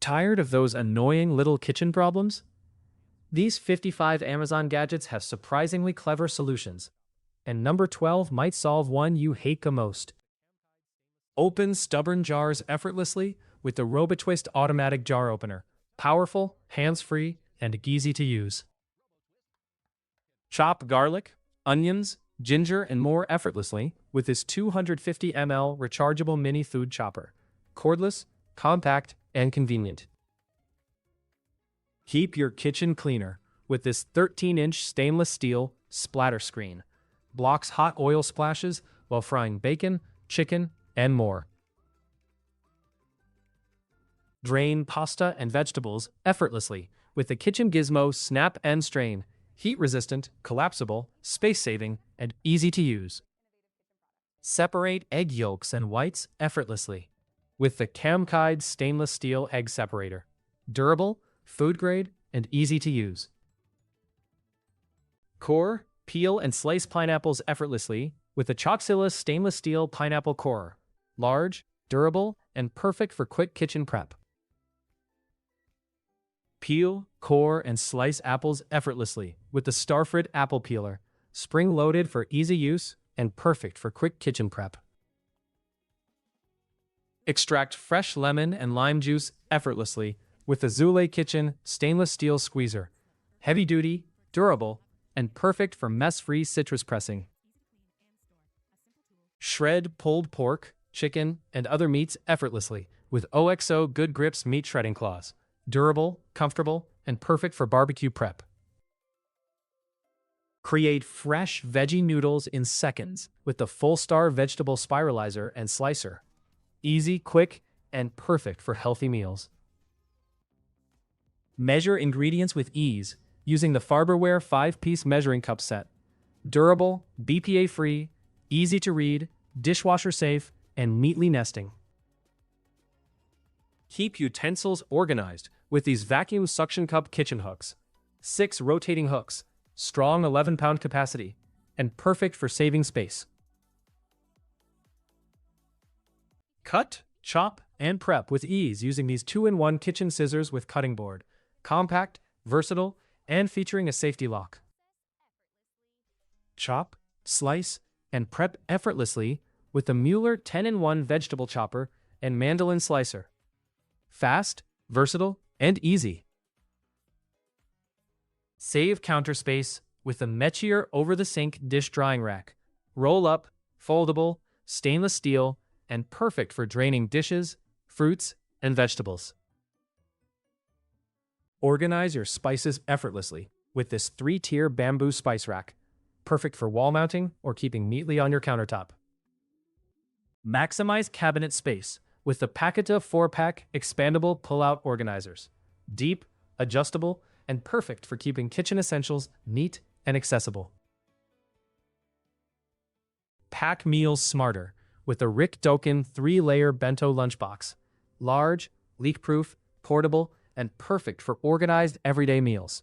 Tired of those annoying little kitchen problems? These 55 Amazon gadgets have surprisingly clever solutions, and number 12 might solve one you hate the most. Open stubborn jars effortlessly with the RoboTwist automatic jar opener. Powerful, hands-free, and easy to use. Chop garlic, onions, ginger, and more effortlessly with this 250 ml rechargeable mini food chopper. Cordless, compact, and convenient. Keep your kitchen cleaner with this 13-inch stainless steel splatter screen. Blocks hot oil splashes while frying bacon, chicken, and more. Drain pasta and vegetables effortlessly with the Kitchen Gizmo Snap and Strain. Heat-resistant, collapsible, space-saving, and easy to use. Separate egg yolks and whites effortlessly with the Camkide stainless steel egg separator. Durable, food-grade, and easy to use. Core, peel and slice pineapples effortlessly with the Choxilla stainless steel pineapple corer. Large, durable, and perfect for quick kitchen prep. Peel, core, and slice apples effortlessly with the Starfruit apple peeler. Spring-loaded for easy use and perfect for quick kitchen prep. Extract fresh lemon and lime juice effortlessly with the Zule Kitchen stainless steel squeezer. Heavy-duty, durable, and perfect for mess-free citrus pressing. Shred pulled pork, chicken, and other meats effortlessly with OXO Good Grips meat shredding claws. Durable, comfortable, and perfect for barbecue prep. Create fresh veggie noodles in seconds with the Full-Star vegetable spiralizer and slicer. Easy, quick, and perfect for healthy meals. Measure ingredients with ease using the Farberware 5-piece measuring cup set. Durable, BPA-free, easy to read, dishwasher safe, and neatly nesting. Keep utensils organized with these vacuum suction cup kitchen hooks. 6 rotating hooks, strong 11-pound capacity, and perfect for saving space. Cut, chop, and prep with ease using these 2-in-1 kitchen scissors with cutting board. Compact, versatile, and featuring a safety lock. Chop, slice, and prep effortlessly with the Mueller 10-in-1 vegetable chopper and mandolin slicer. Fast, versatile, and easy. Save counter space with the Metier over-the-sink dish drying rack. Roll up, foldable, stainless steel, and perfect for draining dishes, fruits, and vegetables. Organize your spices effortlessly with this 3-tier bamboo spice rack. Perfect for wall mounting or keeping neatly on your countertop. Maximize cabinet space with the Packeta 4-pack expandable pull-out organizers. Deep, adjustable, and perfect for keeping kitchen essentials neat and accessible. Pack meals smarter with the Rick Doken 3-layer bento lunchbox. Large, leak-proof, portable, and perfect for organized everyday meals.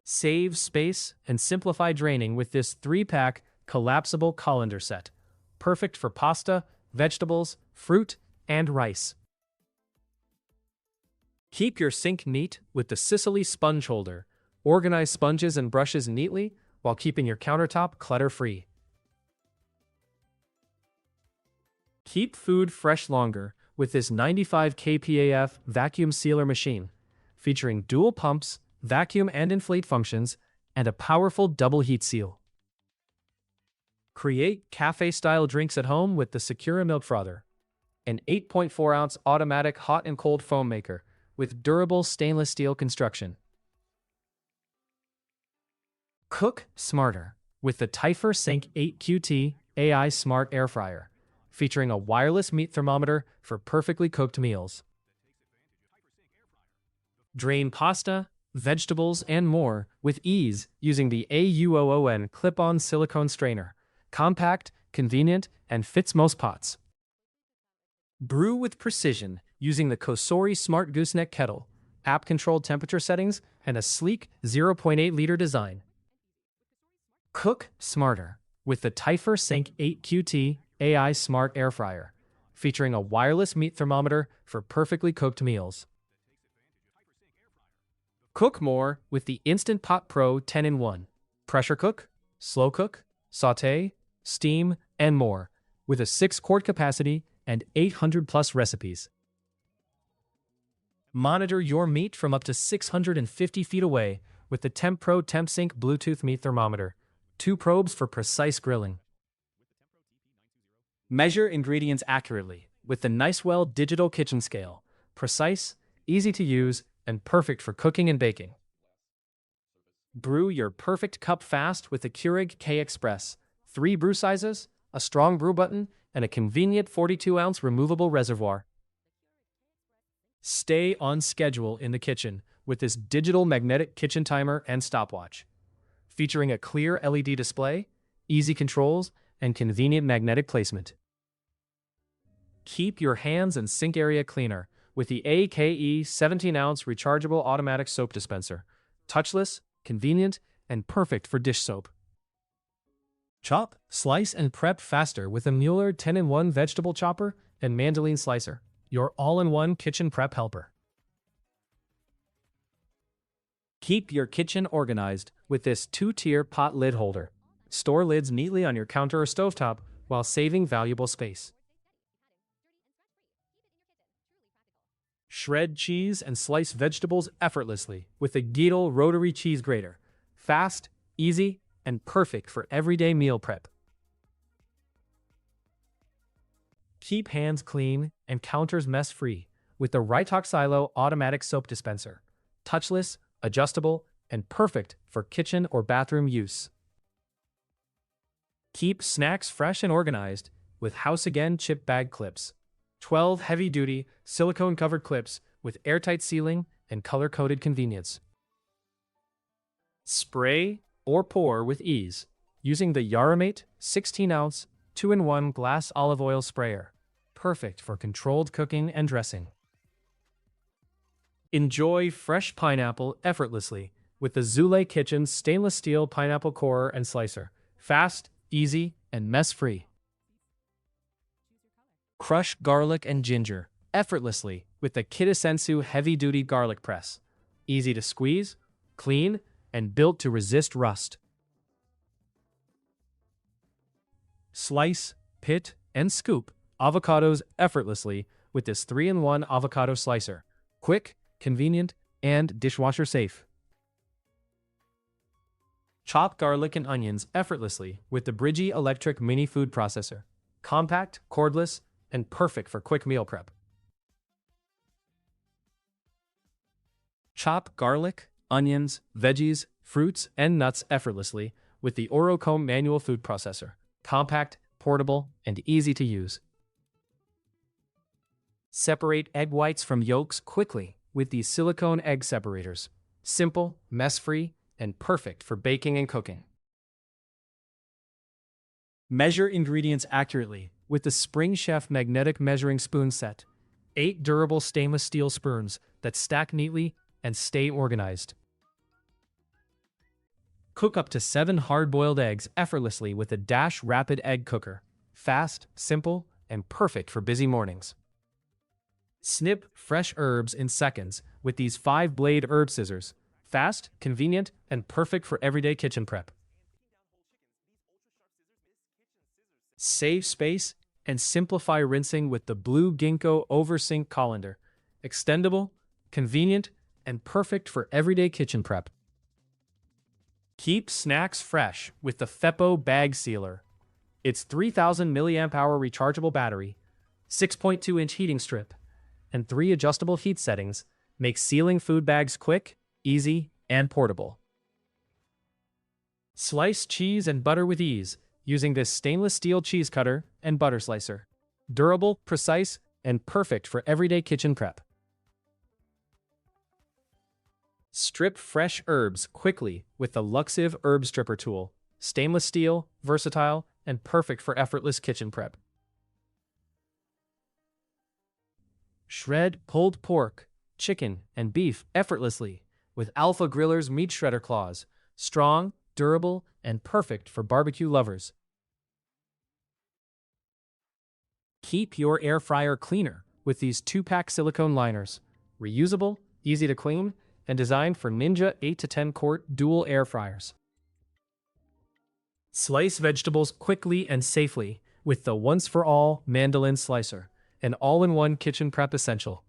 Save space and simplify draining with this 3-pack collapsible colander set. Perfect for pasta, vegetables, fruit, and rice. Keep your sink neat with the Sicily sponge holder. Organize sponges and brushes neatly while keeping your countertop clutter-free. Keep food fresh longer with this 95 kPAF vacuum sealer machine, featuring dual pumps, vacuum and inflate functions, and a powerful double heat seal. Create cafe-style drinks at home with the Secura Milk Frother, an 8.4-ounce automatic hot and cold foam maker with durable stainless steel construction. Cook smarter with the Tyfer Sync 8QT AI Smart Air Fryer, featuring a wireless meat thermometer for perfectly cooked meals. Drain pasta, vegetables, and more with ease using the AUOON clip-on silicone strainer. Compact, convenient, and fits most pots. Brew with precision using the Kosori Smart Gooseneck Kettle, app-controlled temperature settings, and a sleek 0.8-liter design. Cook smarter with the Tyfer Sync 8QT AI Smart Air Fryer, featuring a wireless meat thermometer for perfectly cooked meals. Cook more with the Instant Pot Pro 10-in-1. Pressure cook, slow cook, sauté, steam, and more, with a 6-quart capacity and 800+ recipes. Monitor your meat from up to 650 feet away with the Temp Pro TempSync Bluetooth meat thermometer. 2 probes for precise grilling. Measure ingredients accurately with the Nicewell digital kitchen scale. Precise, easy to use, and perfect for cooking and baking. Brew your perfect cup fast with the Keurig K-Express. 3 brew sizes, a strong brew button, and a convenient 42-ounce removable reservoir. Stay on schedule in the kitchen with this digital magnetic kitchen timer and stopwatch. Featuring a clear LED display, easy controls, and convenient magnetic placement. Keep your hands and sink area cleaner with the AKE 17-ounce rechargeable automatic soap dispenser. Touchless, convenient, and perfect for dish soap. Chop, slice, and prep faster with a Mueller 10-in-1 vegetable chopper and mandolin slicer, your all-in-one kitchen prep helper. Keep your kitchen organized with this 2-tier pot lid holder. Store lids neatly on your counter or stovetop while saving valuable space. Shred cheese and slice vegetables effortlessly with the Geedle rotary cheese grater. Fast, easy, and perfect for everyday meal prep. Keep hands clean and counters mess-free with the Rytok Silo automatic soap dispenser. Touchless, adjustable, and perfect for kitchen or bathroom use. Keep snacks fresh and organized with House Again chip bag clips. 12 heavy-duty, silicone-covered clips with airtight sealing and color-coded convenience. Spray or pour with ease using the Yaramate 16-ounce 2-in-1 glass olive oil sprayer. Perfect for controlled cooking and dressing. Enjoy fresh pineapple effortlessly with the Zule Kitchen stainless steel pineapple corer and slicer. Fast, easy, and mess-free. Crush garlic and ginger effortlessly with the Kitasensu heavy-duty garlic press. Easy to squeeze, clean, and built to resist rust. Slice, pit, and scoop avocados effortlessly with this 3-in-1 avocado slicer. Quick, convenient, and dishwasher safe. Chop garlic and onions effortlessly with the Bridgie electric mini food processor. Compact, cordless, and perfect for quick meal prep. Chop garlic, onions, veggies, fruits, and nuts effortlessly with the Orocombe manual food processor. Compact, portable, and easy to use. Separate egg whites from yolks quickly with these silicone egg separators. Simple, mess-free, and perfect for baking and cooking. Measure ingredients accurately with the Spring Chef magnetic measuring spoon set. 8 durable stainless steel spoons that stack neatly and stay organized. Cook up to 7 hard-boiled eggs effortlessly with the Dash Rapid Egg Cooker. Fast, simple, and perfect for busy mornings. Snip fresh herbs in seconds with these 5-blade herb scissors. Fast, convenient, and perfect for everyday kitchen prep. Save space and simplify rinsing with the Blue Ginkgo Oversint Colander. Extendable, convenient, and perfect for everyday kitchen prep. Keep snacks fresh with the Feppo Bag Sealer. Its 3000 mAh rechargeable battery, 6.2-inch heating strip, and 3 adjustable heat settings make sealing food bags quick, easy, and portable. Slice cheese and butter with ease using this stainless steel cheese cutter and butter slicer. Durable, precise, and perfect for everyday kitchen prep. Strip fresh herbs quickly with the Luxiv Herb Stripper tool. Stainless steel, versatile, and perfect for effortless kitchen prep. Shred pulled pork, chicken, and beef effortlessly with Alpha Griller's meat shredder claws. Strong, durable, and perfect for barbecue lovers. Keep your air fryer cleaner with these 2-pack silicone liners. Reusable, easy to clean, and designed for Ninja 8 to 10 quart dual air fryers. Slice vegetables quickly and safely with the once-for-all mandolin slicer, an all-in-one kitchen prep essential.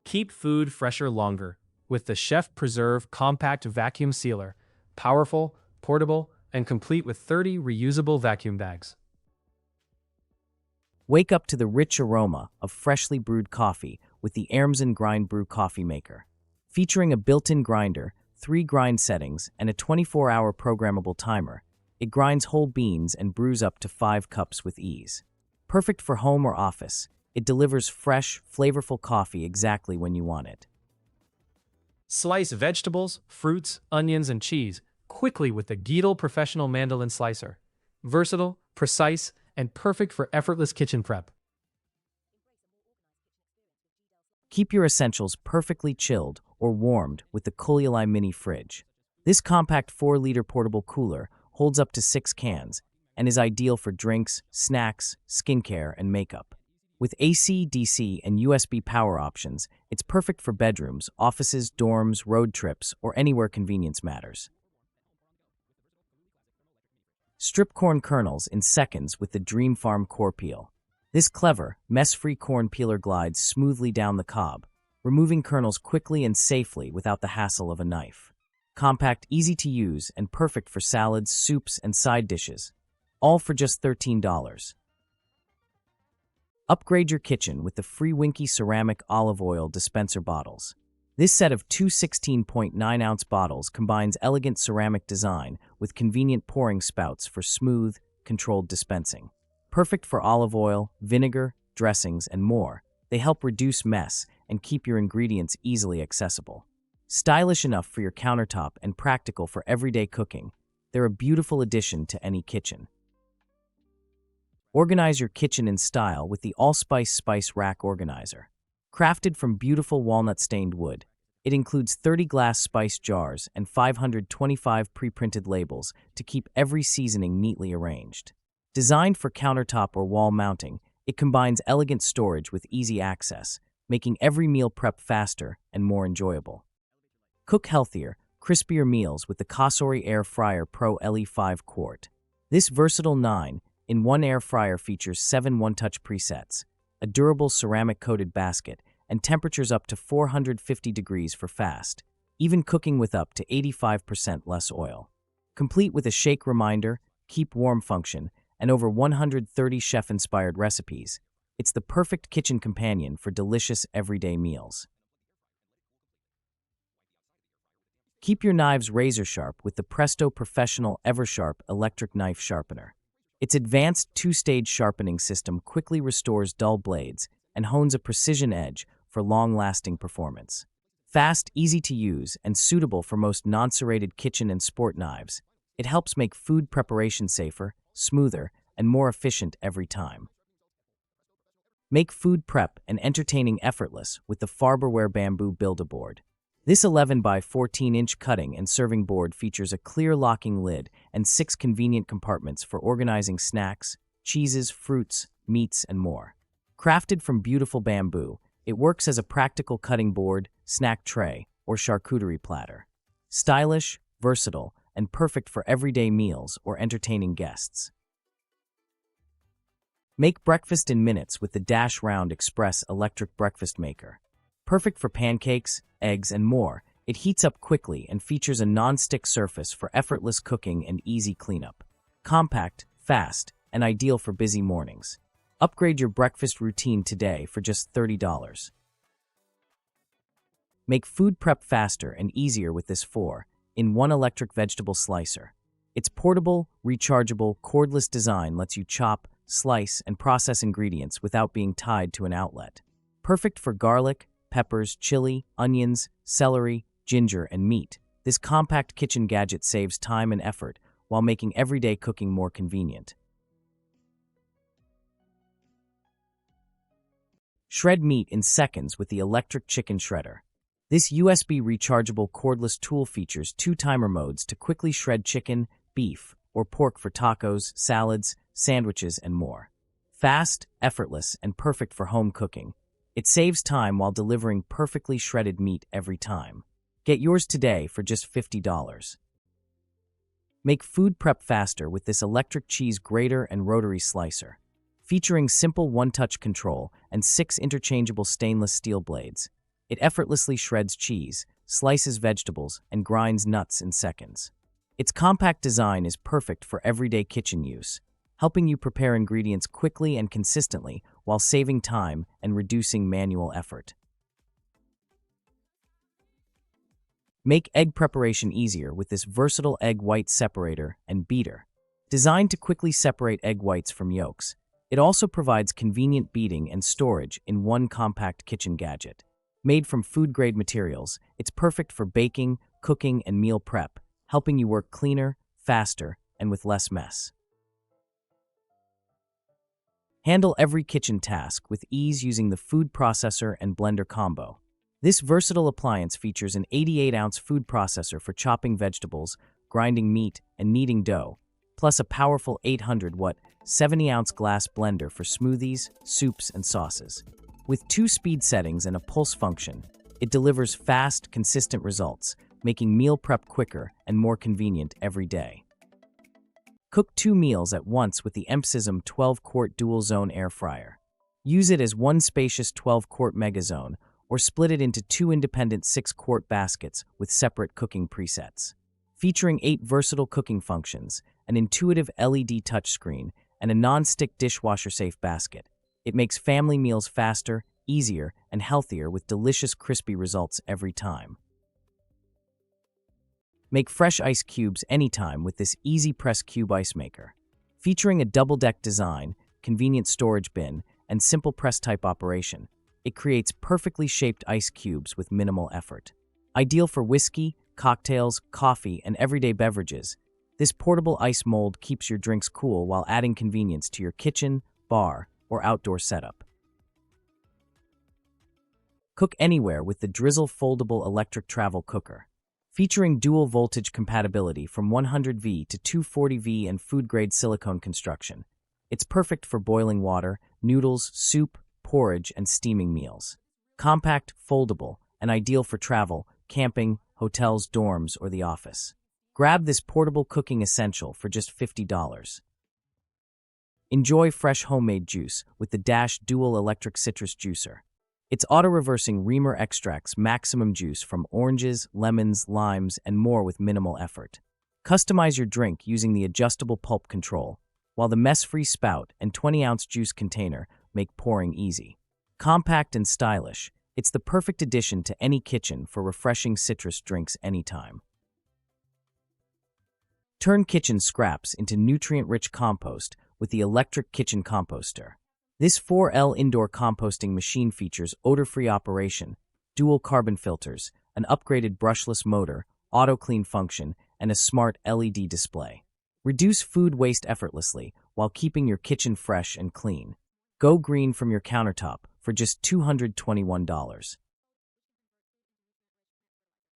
Keep food fresher longer with the Chef Preserve Compact Vacuum Sealer, powerful, portable, and complete with 30 reusable vacuum bags. Wake up to the rich aroma of freshly brewed coffee with the Ermsen Grind Brew Coffee Maker. Featuring a built-in grinder, 3 grind settings, and a 24-hour programmable timer, it grinds whole beans and brews up to 5 cups with ease. Perfect for home or office, it delivers fresh, flavorful coffee exactly when you want it. Slice vegetables, fruits, onions, and cheese quickly with the Geedle Professional Mandolin Slicer. Versatile, precise, and perfect for effortless kitchen prep. Keep your essentials perfectly chilled or warmed with the Kuliali Mini Fridge. This compact 4-liter portable cooler holds up to 6 cans and is ideal for drinks, snacks, skincare, and makeup. With AC, DC, and USB power options, it's perfect for bedrooms, offices, dorms, road trips, or anywhere convenience matters. Strip corn kernels in seconds with the Dream Farm Core Peel. This clever, mess-free corn peeler glides smoothly down the cob, removing kernels quickly and safely without the hassle of a knife. Compact, easy to use, and perfect for salads, soups, and side dishes, all for just $13. Upgrade your kitchen with the free Winky ceramic olive oil dispenser bottles. This set of 2 16.9-ounce bottles combines elegant ceramic design with convenient pouring spouts for smooth, controlled dispensing. Perfect for olive oil, vinegar, dressings, and more, they help reduce mess and keep your ingredients easily accessible. Stylish enough for your countertop and practical for everyday cooking, they're a beautiful addition to any kitchen. Organize your kitchen in style with the Allspice Spice Rack Organizer. Crafted from beautiful walnut-stained wood, it includes 30 glass spice jars and 525 pre-printed labels to keep every seasoning neatly arranged. Designed for countertop or wall mounting, it combines elegant storage with easy access, making every meal prep faster and more enjoyable. Cook healthier, crispier meals with the Cosori Air Fryer Pro LE5 Quart. This versatile 9-in-1 air fryer features 7 one-touch presets, a durable ceramic-coated basket, and temperatures up to 450 degrees for fast, even cooking with up to 85% less oil. Complete with a shake reminder, keep warm function, and over 130 chef-inspired recipes, it's the perfect kitchen companion for delicious everyday meals. Keep your knives razor-sharp with the Presto Professional Eversharp Electric Knife Sharpener. Its advanced 2-stage sharpening system quickly restores dull blades and hones a precision edge for long-lasting performance. Fast, easy to use, and suitable for most non-serrated kitchen and sport knives, it helps make food preparation safer, smoother, and more efficient every time. Make food prep and entertaining effortless with the Farberware Bamboo Build-A-Board. This 11 by 14-inch cutting and serving board features a clear locking lid and 6 convenient compartments for organizing snacks, cheeses, fruits, meats, and more. Crafted from beautiful bamboo, it works as a practical cutting board, snack tray, or charcuterie platter. Stylish, versatile, and perfect for everyday meals or entertaining guests. Make breakfast in minutes with the Dash Round Express Electric Breakfast Maker. Perfect for pancakes, eggs, and more, it heats up quickly and features a non-stick surface for effortless cooking and easy cleanup. Compact, fast, and ideal for busy mornings. Upgrade your breakfast routine today for just $30. Make food prep faster and easier with this 4-in-1 electric vegetable slicer. Its portable, rechargeable, cordless design lets you chop, slice, and process ingredients without being tied to an outlet. Perfect for garlic, peppers, chili, onions, celery, ginger, and meat, this compact kitchen gadget saves time and effort while making everyday cooking more convenient. Shred meat in seconds with the electric chicken shredder. This USB rechargeable cordless tool features 2 timer modes to quickly shred chicken, beef, or pork for tacos, salads, sandwiches, and more. Fast, effortless, and perfect for home cooking. It saves time while delivering perfectly shredded meat every time. Get yours today for just $50. Make food prep faster with this electric cheese grater and rotary slicer. Featuring simple one-touch control and 6 interchangeable stainless steel blades, it effortlessly shreds cheese, slices vegetables, and grinds nuts in seconds. Its compact design is perfect for everyday kitchen use, helping you prepare ingredients quickly and consistently while saving time and reducing manual effort. Make egg preparation easier with this versatile egg white separator and beater. Designed to quickly separate egg whites from yolks, it also provides convenient beating and storage in one compact kitchen gadget. Made from food-grade materials, it's perfect for baking, cooking, and meal prep, helping you work cleaner, faster, and with less mess. Handle every kitchen task with ease using the food processor and blender combo. This versatile appliance features an 88-ounce food processor for chopping vegetables, grinding meat, and kneading dough, plus a powerful 800-watt, 70-ounce glass blender for smoothies, soups, and sauces. With 2 speed settings and a pulse function, it delivers fast, consistent results, making meal prep quicker and more convenient every day. Cook 2 meals at once with the Empsism 12-quart dual-zone air fryer. Use it as one spacious 12-quart megazone, or split it into 2 independent 6-quart baskets with separate cooking presets. Featuring 8 versatile cooking functions, an intuitive LED touchscreen, and a non-stick dishwasher-safe basket, it makes family meals faster, easier, and healthier with delicious crispy results every time. Make fresh ice cubes anytime with this Easy Press Cube Ice Maker. Featuring a double-deck design, convenient storage bin, and simple press-type operation, it creates perfectly shaped ice cubes with minimal effort. Ideal for whiskey, cocktails, coffee, and everyday beverages, this portable ice mold keeps your drinks cool while adding convenience to your kitchen, bar, or outdoor setup. Cook anywhere with the Drizzle Foldable Electric Travel Cooker. Featuring dual voltage compatibility from 100V to 240V and food-grade silicone construction, it's perfect for boiling water, noodles, soup, porridge, and steaming meals. Compact, foldable, and ideal for travel, camping, hotels, dorms, or the office. Grab this portable cooking essential for just $50. Enjoy fresh homemade juice with the Dash Dual Electric Citrus Juicer. Its auto-reversing reamer extracts maximum juice from oranges, lemons, limes, and more with minimal effort. Customize your drink using the adjustable pulp control, while the mess-free spout and 20-ounce juice container make pouring easy. Compact and stylish, it's the perfect addition to any kitchen for refreshing citrus drinks anytime. Turn kitchen scraps into nutrient-rich compost with the electric kitchen composter. This 4L indoor composting machine features odor-free operation, dual carbon filters, an upgraded brushless motor, auto-clean function, and a smart LED display. Reduce food waste effortlessly while keeping your kitchen fresh and clean. Go green from your countertop for just $221.